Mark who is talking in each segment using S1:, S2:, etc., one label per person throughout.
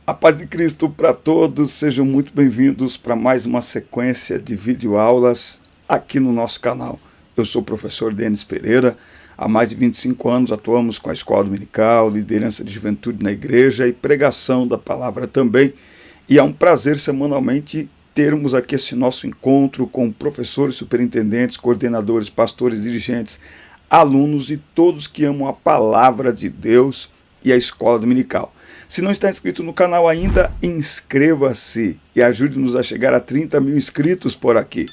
S1: A paz de Cristo para todos, sejam muito bem-vindos para mais uma sequência de videoaulas aqui no nosso canal. Eu sou o professor Denis Pereira, há mais de 25 anos atuamos com a escola dominical, liderança de juventude na igreja e pregação da palavra também. E é um prazer semanalmente termos aqui esse nosso encontro com professores, superintendentes, coordenadores, pastores, dirigentes, alunos e todos que amam a palavra de Deus e a escola dominical. Se não está inscrito no canal ainda, inscreva-se e ajude-nos a chegar a 30 mil inscritos por aqui.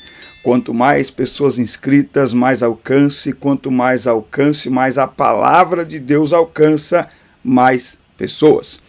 S1: Quanto mais pessoas inscritas, mais alcance. Quanto mais alcance, mais a palavra de Deus alcança mais pessoas.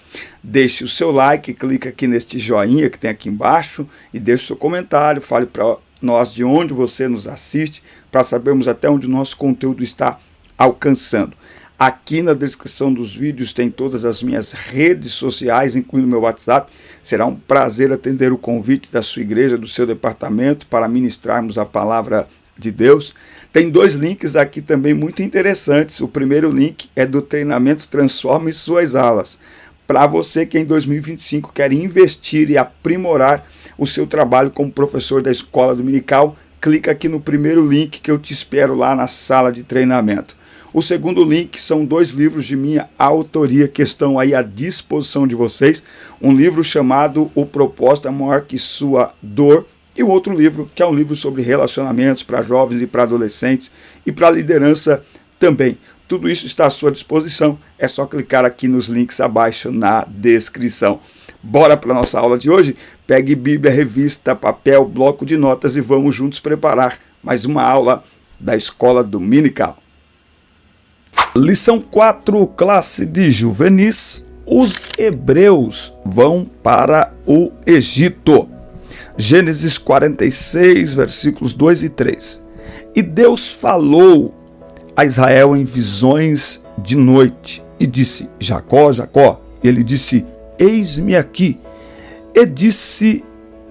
S1: Deixe o seu like, clique aqui neste joinha que tem aqui embaixo e deixe o seu comentário. Fale para nós de onde você nos assiste, para sabermos até onde o nosso conteúdo está alcançando. Aqui na descrição dos vídeos tem todas as minhas redes sociais, incluindo meu WhatsApp. Será um prazer atender o convite da sua igreja, do seu departamento, para ministrarmos a palavra de Deus. Tem dois links aqui também muito interessantes. O primeiro link é do treinamento Transforme Suas Aulas. Para você que em 2025 quer investir e aprimorar o seu trabalho como professor da escola dominical, clica aqui no primeiro link que eu te espero lá na sala de treinamento. O segundo link são dois livros de minha autoria que estão aí à disposição de vocês. Um livro chamado O Propósito é Maior que Sua Dor e o outro livro que é um livro sobre relacionamentos para jovens e para adolescentes e para liderança também. Tudo isso está à sua disposição, é só clicar aqui nos links abaixo na descrição. Bora para a nossa aula de hoje? Pegue Bíblia, revista, papel, bloco de notas e vamos juntos preparar mais uma aula da Escola Dominical. Lição 4, classe de juvenis, os hebreus vão para o Egito. Gênesis 46, versículos 2 e 3. E Deus falou a Israel em visões de noite e disse: Jacó, Jacó. E ele disse: eis-me aqui. E disse: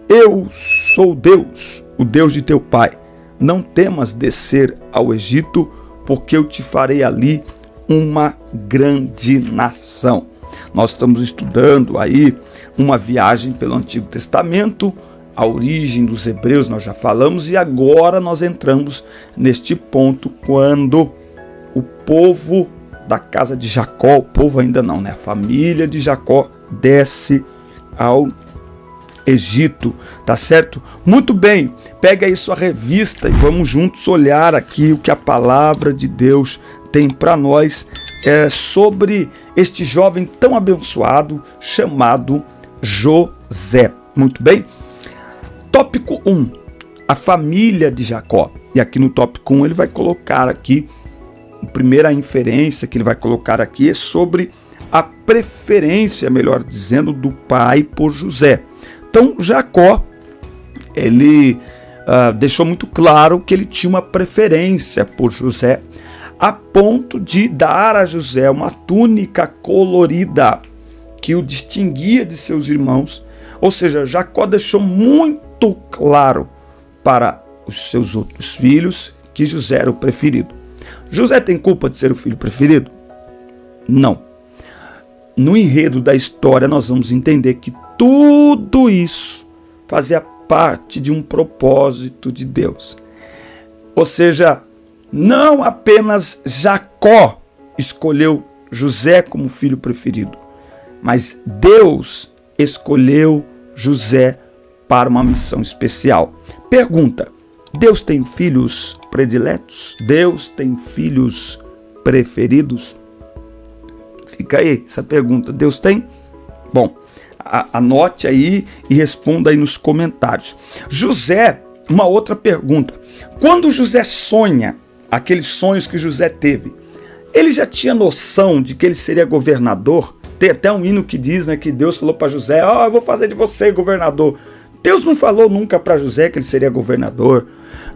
S1: eu sou Deus, o Deus de teu pai. Não temas descer ao Egito, porque eu te farei ali uma grande nação. Nós estamos estudando aí uma viagem pelo Antigo Testamento, a origem dos hebreus nós já falamos, e agora nós entramos neste ponto quando o povo da casa de Jacó, o povo ainda não, né? A família de Jacó desce ao Egito, tá certo? Muito bem, pega aí sua revista e vamos juntos olhar aqui o que a palavra de Deus tem para nós sobre este jovem tão abençoado chamado José. Muito bem? Tópico 1, a família de Jacó. E aqui no tópico 1 ele vai colocar aqui, a primeira inferência que ele vai colocar aqui é sobre a preferência, melhor dizendo, do pai por José. Então Jacó, ele deixou muito claro que ele tinha uma preferência por José, a ponto de dar a José uma túnica colorida que o distinguia de seus irmãos. Ou seja, Jacó deixou muito claro para os seus outros filhos que José era o preferido. José tem culpa de ser o filho preferido? Não. No enredo da história nós vamos entender que tudo isso fazia parte de um propósito de Deus. Ou seja, não apenas Jacó escolheu José como filho preferido, mas Deus escolheu José para uma missão especial. Pergunta: Deus tem filhos prediletos? Deus tem filhos preferidos? Fica aí essa pergunta. Deus tem? Bom, anote aí e responda aí nos comentários. José, uma outra pergunta. Quando José sonha, aqueles sonhos que José teve, ele já tinha noção de que ele seria governador? Tem até um hino que diz, né, que Deus falou para José: eu vou fazer de você governador. Deus não falou nunca para José que ele seria governador.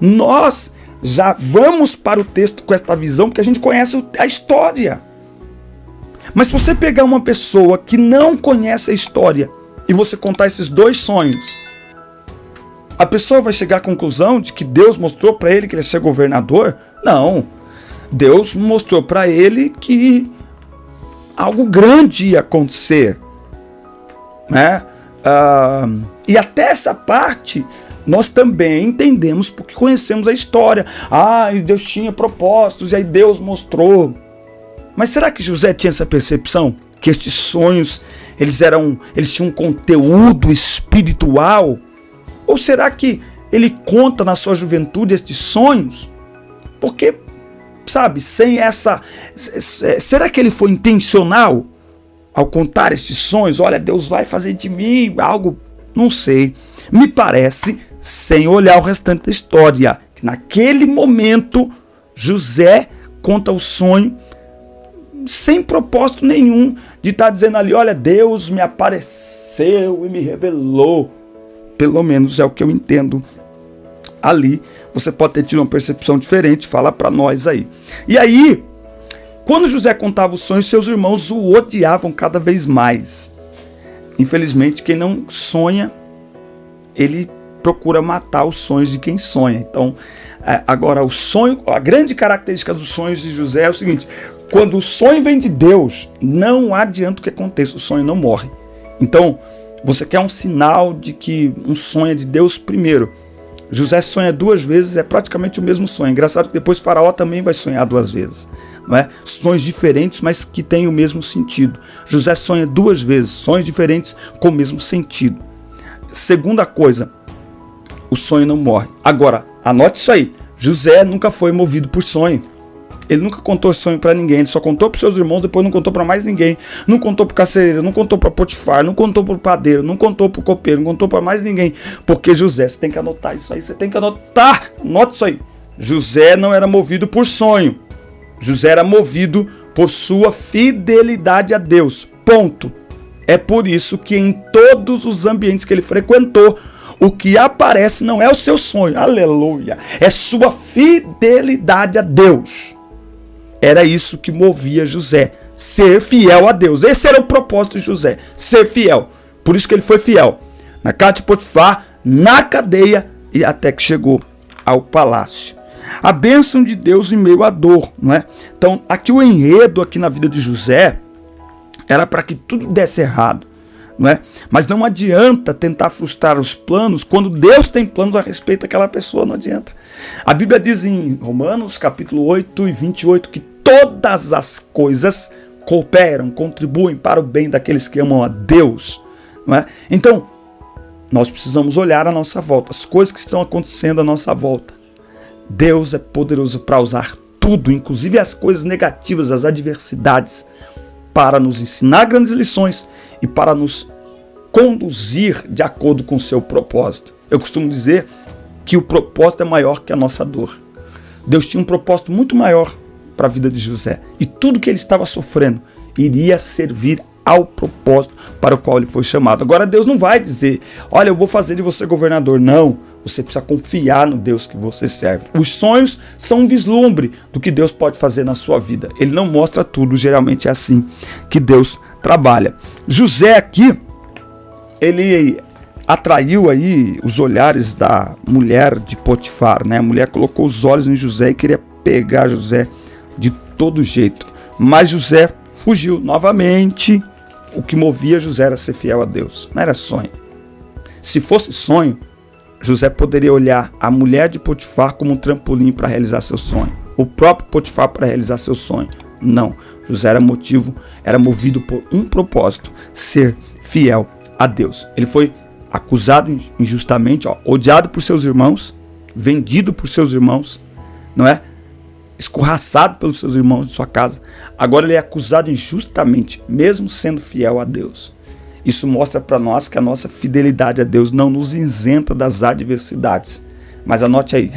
S1: Nós já vamos para o texto com esta visão porque a gente conhece a história. Mas se você pegar uma pessoa que não conhece a história e você contar esses dois sonhos, a pessoa vai chegar à conclusão de que Deus mostrou para ele que ele ia ser governador? Não. Deus mostrou para ele que algo grande ia acontecer. né? E até essa parte nós também entendemos porque conhecemos a história. E Deus tinha propósitos e aí Deus mostrou. Mas será que José tinha essa percepção? Que estes sonhos, eles tinham um conteúdo espiritual? Ou será que ele conta na sua juventude estes sonhos? Porque, sabe, sem essa... Será que ele foi intencional ao contar estes sonhos? Olha, Deus vai fazer de mim algo... Não sei. Me parece, sem olhar o restante da história, que naquele momento José conta o sonho sem propósito nenhum de estar dizendo ali, olha, Deus me apareceu e me revelou. Pelo menos é o que eu entendo ali. Você pode ter tido uma percepção diferente, fala para nós aí. E aí, quando José contava os sonhos, seus irmãos o odiavam cada vez mais. Infelizmente, quem não sonha, ele procura matar os sonhos de quem sonha. Então, agora o sonho, a grande característica dos sonhos de José é o seguinte: quando o sonho vem de Deus, não adianta o que aconteça, o sonho não morre. Então, você quer um sinal de que um sonho é de Deus primeiro. José sonha 2 vezes, é praticamente o mesmo sonho. Engraçado que depois Faraó também vai sonhar 2 vezes. Não é? Sonhos diferentes, mas que têm o mesmo sentido. José sonha 2 vezes, sonhos diferentes com o mesmo sentido. Segunda coisa, o sonho não morre. Agora, anote isso aí. José nunca foi movido por sonho. Ele nunca contou sonho para ninguém, ele só contou para seus irmãos, depois não contou para mais ninguém. Não contou para o carcereiro, não contou para Potifar, não contou para o padeiro, não contou para o copeiro, não contou para mais ninguém. Porque José, você tem que anotar isso aí, você tem que anotar. Anote isso aí. José não era movido por sonho. José era movido por sua fidelidade a Deus. Ponto. É por isso que em todos os ambientes que ele frequentou, o que aparece não é o seu sonho, aleluia, é sua fidelidade a Deus. Era isso que movia José, ser fiel a Deus. Esse era o propósito de José, ser fiel. Por isso que ele foi fiel na casa de Potifar, na cadeia e até que chegou ao palácio. A bênção de Deus em meio à dor, não é? Então, aqui o enredo aqui na vida de José era para que tudo desse errado, não é? Mas não adianta tentar frustrar os planos quando Deus tem planos a respeito daquela pessoa, não adianta. A Bíblia diz em Romanos capítulo 8 e 28 que todas as coisas cooperam, contribuem para o bem daqueles que amam a Deus, não é? Então, nós precisamos olhar à nossa volta, as coisas que estão acontecendo à nossa volta. Deus é poderoso para usar tudo, inclusive as coisas negativas, as adversidades, para nos ensinar grandes lições e para nos conduzir de acordo com o seu propósito. Eu costumo dizer que o propósito é maior que a nossa dor. Deus tinha um propósito muito maior para a vida de José. E tudo que ele estava sofrendo iria servir ao propósito para o qual ele foi chamado. Agora Deus não vai dizer, olha, eu vou fazer de você governador. Não, você precisa confiar no Deus que você serve. Os sonhos são um vislumbre do que Deus pode fazer na sua vida. Ele não mostra tudo, geralmente é assim que Deus trabalha. José aqui, ele atraiu aí os olhares da mulher de Potifar, né? A mulher colocou os olhos em José e queria pegar José de todo jeito. Mas José fugiu novamente. O que movia José era ser fiel a Deus, não era sonho. Se fosse sonho, José poderia olhar a mulher de Potifar como um trampolim para realizar seu sonho. O próprio Potifar para realizar seu sonho. Não, José era movido por um propósito, ser fiel a Deus. Ele foi acusado injustamente, odiado por seus irmãos, vendido por seus irmãos, não é? Escorraçado pelos seus irmãos de sua casa. Agora ele é acusado injustamente, mesmo sendo fiel a Deus. Isso mostra para nós que a nossa fidelidade a Deus não nos isenta das adversidades. Mas anote aí,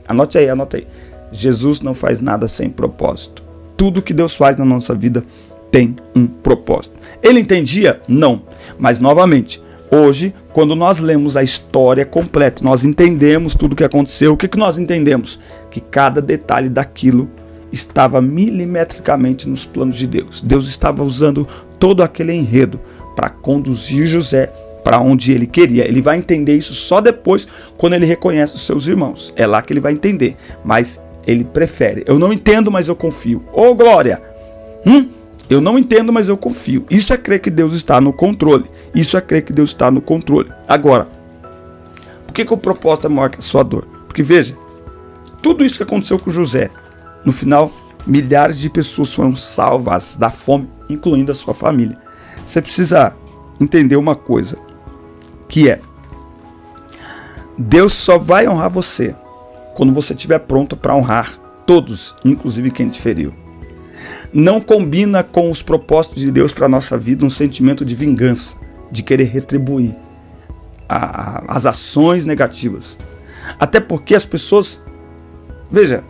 S1: anote aí. Jesus não faz nada sem propósito. Tudo que Deus faz na nossa vida tem um propósito. Ele entendia? Não. Mas novamente, hoje, quando nós lemos a história completa, nós entendemos tudo o que aconteceu. O que nós entendemos? Que cada detalhe daquilo estava milimetricamente nos planos de Deus. Deus estava usando todo aquele enredo para conduzir José para onde ele queria. Ele vai entender isso só depois, quando ele reconhece os seus irmãos. É lá que ele vai entender. Mas ele prefere. Eu não entendo, mas eu confio. Ô, glória! Eu não entendo, mas eu confio. Isso é crer que Deus está no controle. Isso é crer que Deus está no controle. Agora, por que o propósito é maior que a sua dor? Porque veja, tudo isso que aconteceu com José, no final, milhares de pessoas foram salvas da fome, incluindo a sua família. Você precisa entender uma coisa, que é, Deus só vai honrar você quando você estiver pronto para honrar todos, inclusive quem te feriu. Não combina com os propósitos de Deus para a nossa vida um sentimento de vingança, de querer retribuir as ações negativas. Até porque as pessoas... Veja,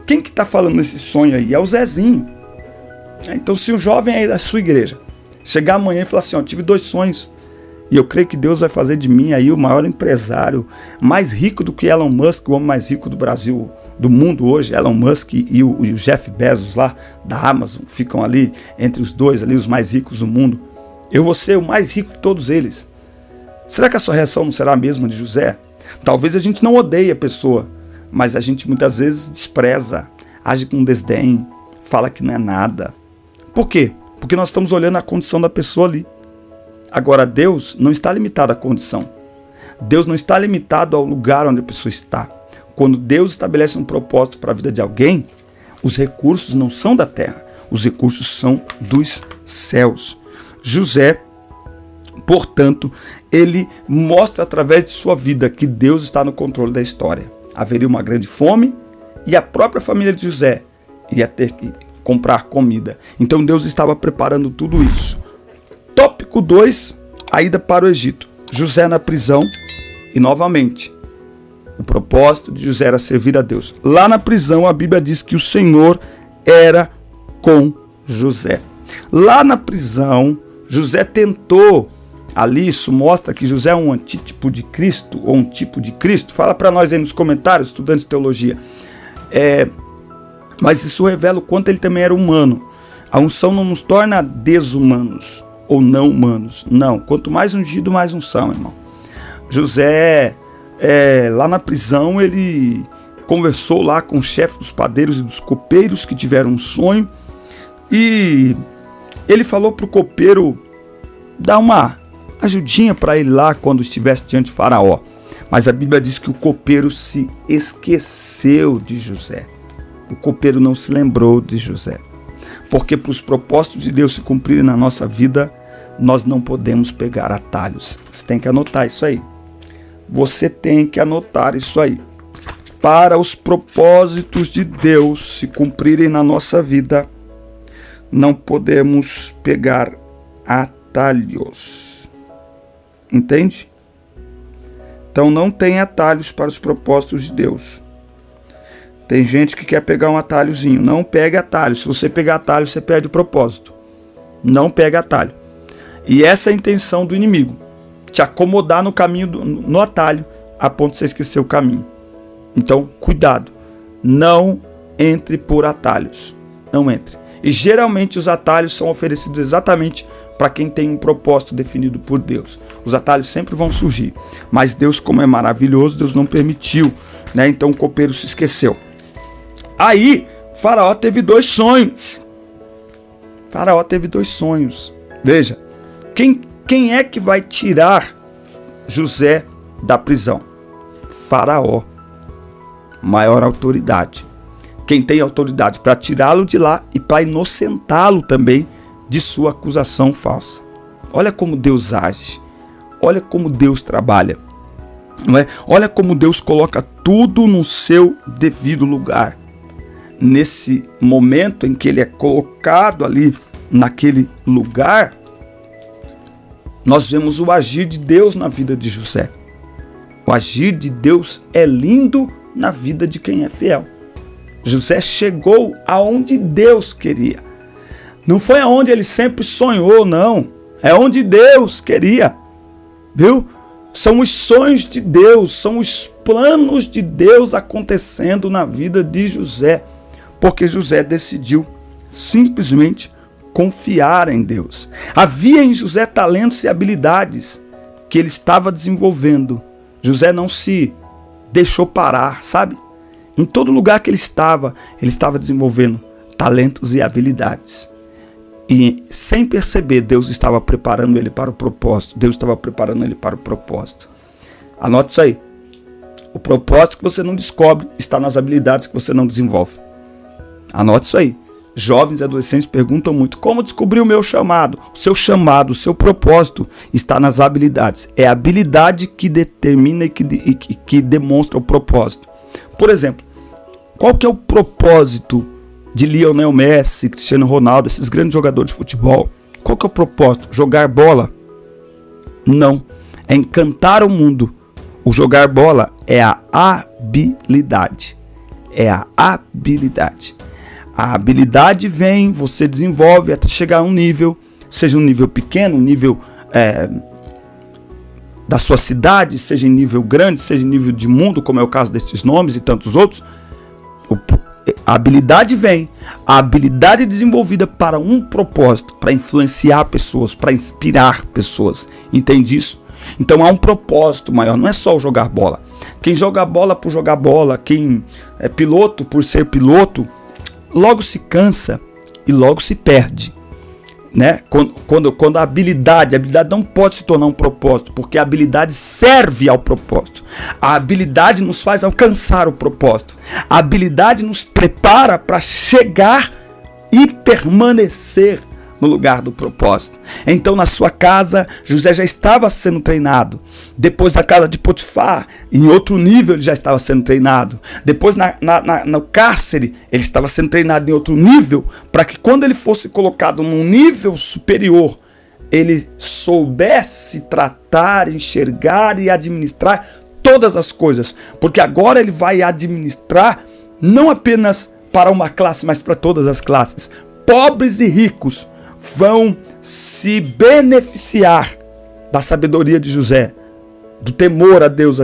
S1: quem que está falando esse sonho aí? É o Zezinho. Então se um jovem aí da sua igreja chegar amanhã e falar assim, ó, tive 2 sonhos, e eu creio que Deus vai fazer de mim aí o maior empresário, mais rico do que Elon Musk, o homem mais rico do Brasil, do mundo hoje. Elon Musk e o Jeff Bezos lá da Amazon ficam ali entre os dois, ali os mais ricos do mundo. Eu vou ser o mais rico que todos eles. Será que a sua reação não será a mesma de José? Talvez a gente não odeie a pessoa, mas a gente muitas vezes despreza, age com desdém, fala que não é nada. Por quê? Porque nós estamos olhando a condição da pessoa ali. Agora, Deus não está limitado à condição. Deus não está limitado ao lugar onde a pessoa está. Quando Deus estabelece um propósito para a vida de alguém, os recursos não são da terra, os recursos são dos céus. José, portanto, ele mostra através de sua vida que Deus está no controle da história. Haveria uma grande fome e a própria família de José ia ter que comprar comida. Então Deus estava preparando tudo isso. Tópico 2, a ida para o Egito. José na prisão e novamente, o propósito de José era servir a Deus. Lá na prisão a Bíblia diz que o Senhor era com José. Lá na prisão, José tentou, ali isso mostra que José é um antítipo de Cristo, ou um tipo de Cristo. Fala para nós aí nos comentários, estudantes de teologia. Mas isso revela o quanto ele também era humano. A unção não nos torna desumanos ou não humanos. Não, quanto mais ungido, mais unção, irmão. José, lá na prisão, ele conversou lá com o chefe dos padeiros e dos copeiros que tiveram um sonho. E ele falou para o copeiro dar uma ajudinha para ele lá quando estivesse diante de Faraó. Mas a Bíblia diz que o copeiro se esqueceu de José. O copeiro não se lembrou de José. Porque para os propósitos de Deus se cumprirem na nossa vida, nós não podemos pegar atalhos. Você tem que anotar isso aí. Você tem que anotar isso aí. Para os propósitos de Deus se cumprirem na nossa vida, não podemos pegar atalhos. Entende? Então não tem atalhos para os propósitos de Deus. Tem gente que quer pegar um atalhozinho. Não pegue atalho. Se você pegar atalho, você perde o propósito. Não pega atalho. E essa é a intenção do inimigo. Te acomodar no caminho, no atalho, a ponto de você esquecer o caminho. Então, cuidado. Não entre por atalhos. Não entre. E geralmente os atalhos são oferecidos exatamente para quem tem um propósito definido por Deus. Os atalhos sempre vão surgir. Mas Deus, como é maravilhoso, Deus não permitiu. Né? Então o copeiro se esqueceu. Aí, Faraó teve 2 sonhos. Faraó teve 2 sonhos. Veja, quem é que vai tirar José da prisão? Faraó. Maior autoridade. Quem tem autoridade para tirá-lo de lá e para inocentá-lo também de sua acusação falsa. Olha como Deus age. Olha como Deus trabalha. Não é? Olha como Deus coloca tudo no seu devido lugar. Nesse momento em que ele é colocado ali, naquele lugar, nós vemos o agir de Deus na vida de José. O agir de Deus é lindo na vida de quem é fiel. José chegou aonde Deus queria. Não foi aonde ele sempre sonhou, não. É onde Deus queria. Viu? São os sonhos de Deus, são os planos de Deus acontecendo na vida de José. Porque José decidiu simplesmente confiar em Deus. Havia em José talentos e habilidades que ele estava desenvolvendo. José não se deixou parar, sabe? Em todo lugar que ele estava desenvolvendo talentos e habilidades. E sem perceber, Deus estava preparando ele para o propósito. Deus estava preparando ele para o propósito. Anote isso aí. O propósito que você não descobre está nas habilidades que você não desenvolve. Anote isso aí. Jovens e adolescentes perguntam muito: como descobrir o meu chamado? O seu chamado, o seu propósito está nas habilidades. É a habilidade que determina e que demonstra o propósito. Por exemplo, qual que é o propósito de Lionel Messi, Cristiano Ronaldo, esses grandes jogadores de futebol? Qual que é o propósito? Jogar bola? Não. É encantar o mundo. O jogar bola é a habilidade. É a habilidade. A habilidade vem, você desenvolve até chegar a um nível, seja um nível pequeno, um nível da sua cidade, seja em nível grande, seja em nível de mundo, como é o caso destes nomes e tantos outros. A habilidade vem, a habilidade é desenvolvida para um propósito, para influenciar pessoas, para inspirar pessoas. Entende isso? Então há um propósito maior, não é só o jogar bola. Quem joga bola por jogar bola, quem é piloto por ser piloto, logo se cansa e logo se perde. Né? Quando a habilidade não pode se tornar um propósito, porque a habilidade serve ao propósito. A habilidade nos faz alcançar o propósito. A habilidade nos prepara para chegar e permanecer no lugar do propósito. Então, na sua casa, José já estava sendo treinado. Depois, na casa de Potifar, em outro nível, ele já estava sendo treinado. Depois, no cárcere, ele estava sendo treinado em outro nível, para que quando ele fosse colocado num nível superior, ele soubesse tratar, enxergar e administrar todas as coisas. Porque agora ele vai administrar não apenas para uma classe, mas para todas as classes. Pobres e ricos vão se beneficiar da sabedoria de José, do temor a Deus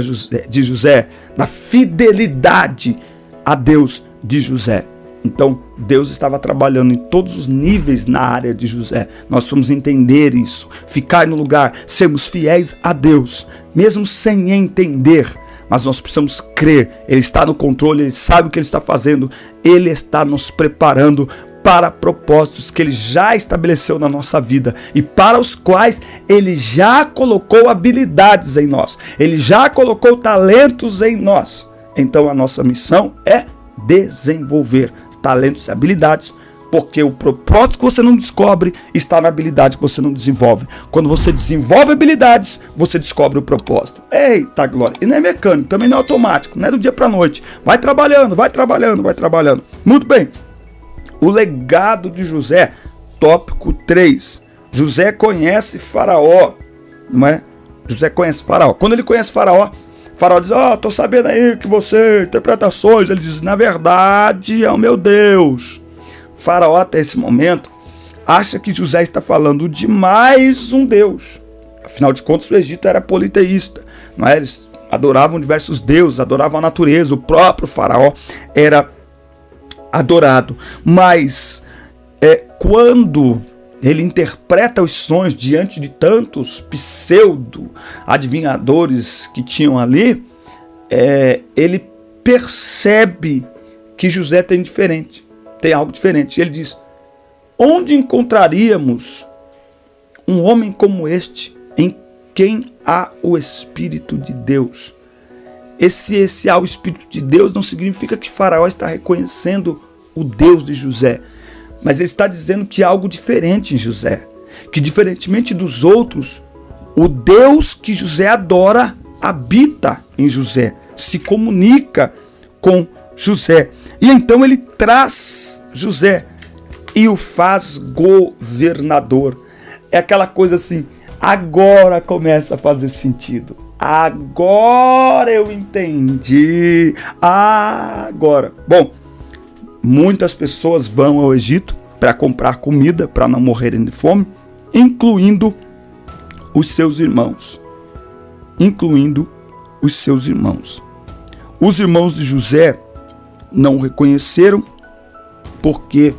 S1: de José, da fidelidade a Deus de José. Então, Deus estava trabalhando em todos os níveis na área de José. Nós vamos entender isso, ficar no lugar, sermos fiéis a Deus, mesmo sem entender. Mas nós precisamos crer, Ele está no controle, Ele sabe o que Ele está fazendo, Ele está nos preparando para propósitos que Ele já estabeleceu na nossa vida e para os quais Ele já colocou habilidades em nós, Ele já colocou talentos em nós. Então a nossa missão é desenvolver talentos e habilidades, porque o propósito que você não descobre está na habilidade que você não desenvolve. Quando você desenvolve habilidades, você descobre o propósito. Eita glória! E não é mecânico, também não é automático, não é do dia para a noite. Vai trabalhando, vai trabalhando, vai trabalhando. Muito bem. O legado de José, tópico 3. José conhece Faraó, não é? José conhece Faraó. Quando ele conhece Faraó, Faraó diz: tô sabendo aí que você interpretações. Ele diz: na verdade é o meu Deus. Faraó, até esse momento, acha que José está falando de mais um Deus. Afinal de contas, o Egito era politeísta, não é? Eles adoravam diversos deuses, adoravam a natureza. O próprio Faraó era adorado. Mas quando ele interpreta os sonhos diante de tantos pseudo-adivinhadores que tinham ali, ele percebe que José tem algo diferente. Ele diz: onde encontraríamos um homem como este, em quem há o Espírito de Deus? Esse há o Espírito de Deus não significa que Faraó está reconhecendo o Deus de José, mas ele está dizendo que há algo diferente em José, que diferentemente dos outros, o Deus que José adora habita em José, se comunica com José. E então ele traz José e o faz governador. É aquela coisa assim, agora começa a fazer sentido. Agora eu entendi. Agora. Bom, muitas pessoas vão ao Egito para comprar comida, para não morrerem de fome, incluindo os seus irmãos. Os irmãos de José não o reconheceram porque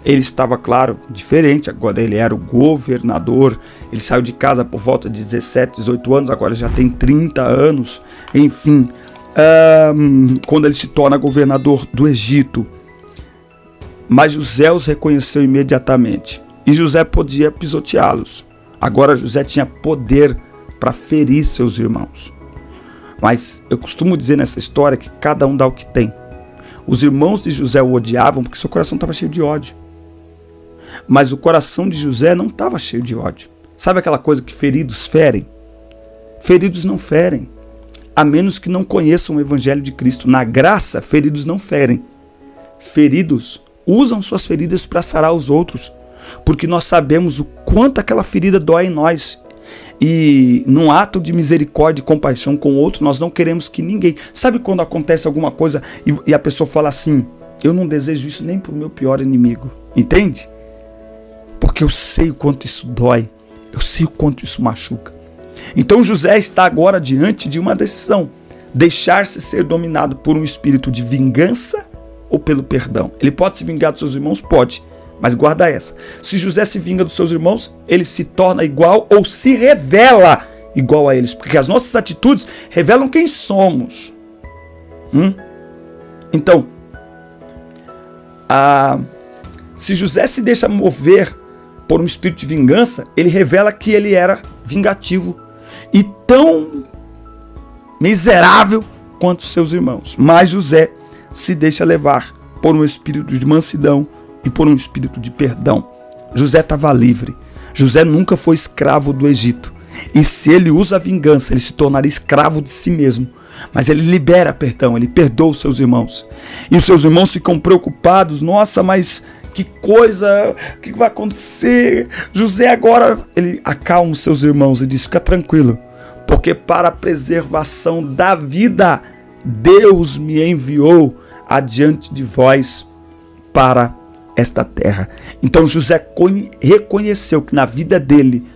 S1: ele estava, claro, diferente. Agora ele era o governador. Ele saiu de casa por volta de 17, 18 anos. Agora já tem 30 anos. Enfim, quando ele se torna governador do Egito. Mas José os reconheceu imediatamente. e José podia pisoteá-los. Agora José tinha poder para ferir seus irmãos. Mas eu costumo dizer nessa história que cada um dá o que tem. Os irmãos de José o odiavam porque seu coração estava cheio de ódio. Mas o coração de José não estava cheio de ódio. Sabe aquela coisa que feridos ferem? Feridos não ferem, a menos que não conheçam o Evangelho de Cristo. Na graça, feridos não ferem. Feridos usam suas feridas para sarar os outros, porque nós sabemos o quanto aquela ferida dói em nós. E num ato de misericórdia e compaixão com o outro, nós não queremos que ninguém... Sabe quando acontece alguma coisa e a pessoa fala assim, eu não desejo isso nem para o meu pior inimigo. Entende? Porque eu sei o quanto isso dói. Eu sei o quanto isso machuca. Então José está agora diante de uma decisão. Deixar-se ser dominado por um espírito de vingança ou pelo perdão. Ele pode se vingar dos seus irmãos? Pode. Mas guarda essa. Se José se vinga dos seus irmãos, ele se torna igual ou se revela igual a eles. Porque as nossas atitudes revelam quem somos. Então, se José se deixa mover por um espírito de vingança, ele revela que ele era vingativo e tão miserável quanto seus irmãos. Mas José se deixa levar por um espírito de mansidão e por um espírito de perdão. José estava livre. José nunca foi escravo do Egito. E se ele usa a vingança, ele se tornaria escravo de si mesmo. Mas ele libera perdão, ele perdoa os seus irmãos. E os seus irmãos ficam preocupados. Nossa, mas que coisa, o que vai acontecer? José agora, ele acalma os seus irmãos e diz, fica tranquilo, porque para a preservação da vida, Deus me enviou adiante de vós para esta terra. Então José reconheceu que na vida dele,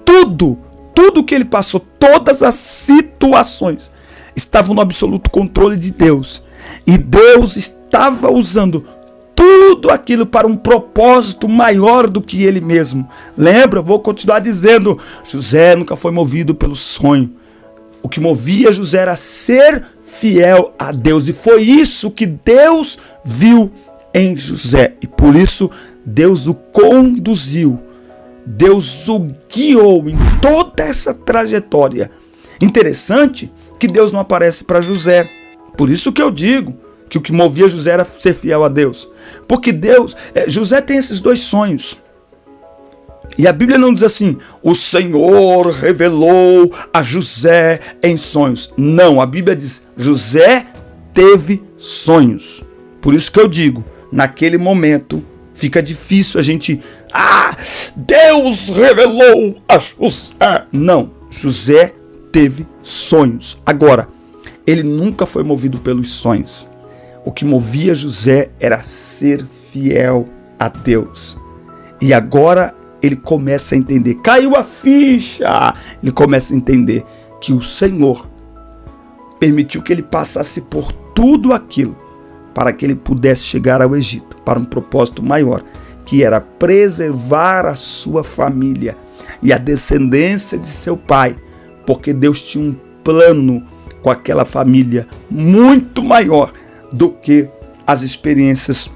S1: tudo que ele passou, todas as situações, estavam no absoluto controle de Deus. E Deus estava usando tudo aquilo para um propósito maior do que ele mesmo. Lembra? Vou continuar dizendo, José nunca foi movido pelo sonho. O que movia José era ser fiel a Deus. E foi isso que Deus viu em José. E por isso Deus o conduziu. Deus o guiou em toda essa trajetória. Interessante que Deus não aparece para José. Por isso que eu digo que o que movia José era ser fiel a Deus. Porque José tem esses dois sonhos. E a Bíblia não diz assim, o Senhor revelou a José em sonhos. Não, a Bíblia diz, José teve sonhos. Por isso que eu digo, naquele momento fica difícil a gente, Deus revelou a José. Não, José teve sonhos. Agora, ele nunca foi movido pelos sonhos. O que movia José era ser fiel a Deus. E agora ele começa a entender, caiu a ficha, ele começa a entender que o Senhor permitiu que ele passasse por tudo aquilo para que ele pudesse chegar ao Egito, para um propósito maior, que era preservar a sua família e a descendência de seu pai, porque Deus tinha um plano com aquela família muito maior do que as experiências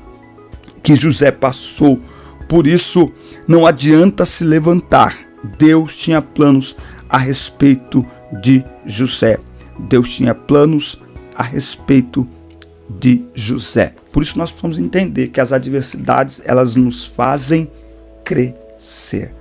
S1: que José passou. Por isso, não adianta se levantar. Deus tinha planos a respeito de José. Deus tinha planos a respeito de José. Por isso nós precisamos entender que as adversidades, elas nos fazem crescer.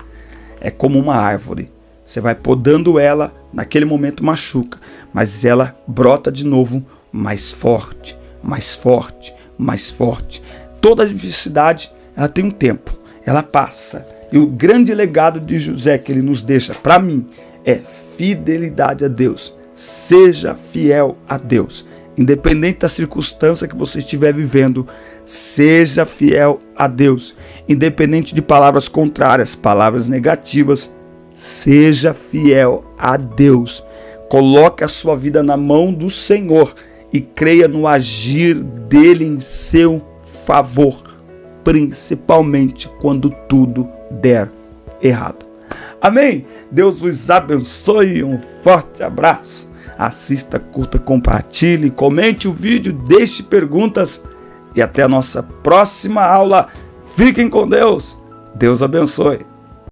S1: É como uma árvore. Você vai podando ela, naquele momento machuca, mas ela brota de novo mais forte, mais forte, mais forte. Toda adversidade, ela tem um tempo, ela passa. E o grande legado de José que ele nos deixa, para mim, é fidelidade a Deus. Seja fiel a Deus. Independente da circunstância que você estiver vivendo, seja fiel a Deus. Independente de palavras contrárias, palavras negativas, seja fiel a Deus. Coloque a sua vida na mão do Senhor e creia no agir dele em seu favor, principalmente quando tudo der errado. Amém? Deus vos abençoe, um forte abraço. Assista, curta, compartilhe, comente o vídeo, deixe perguntas e até a nossa próxima aula. Fiquem com Deus. Deus abençoe.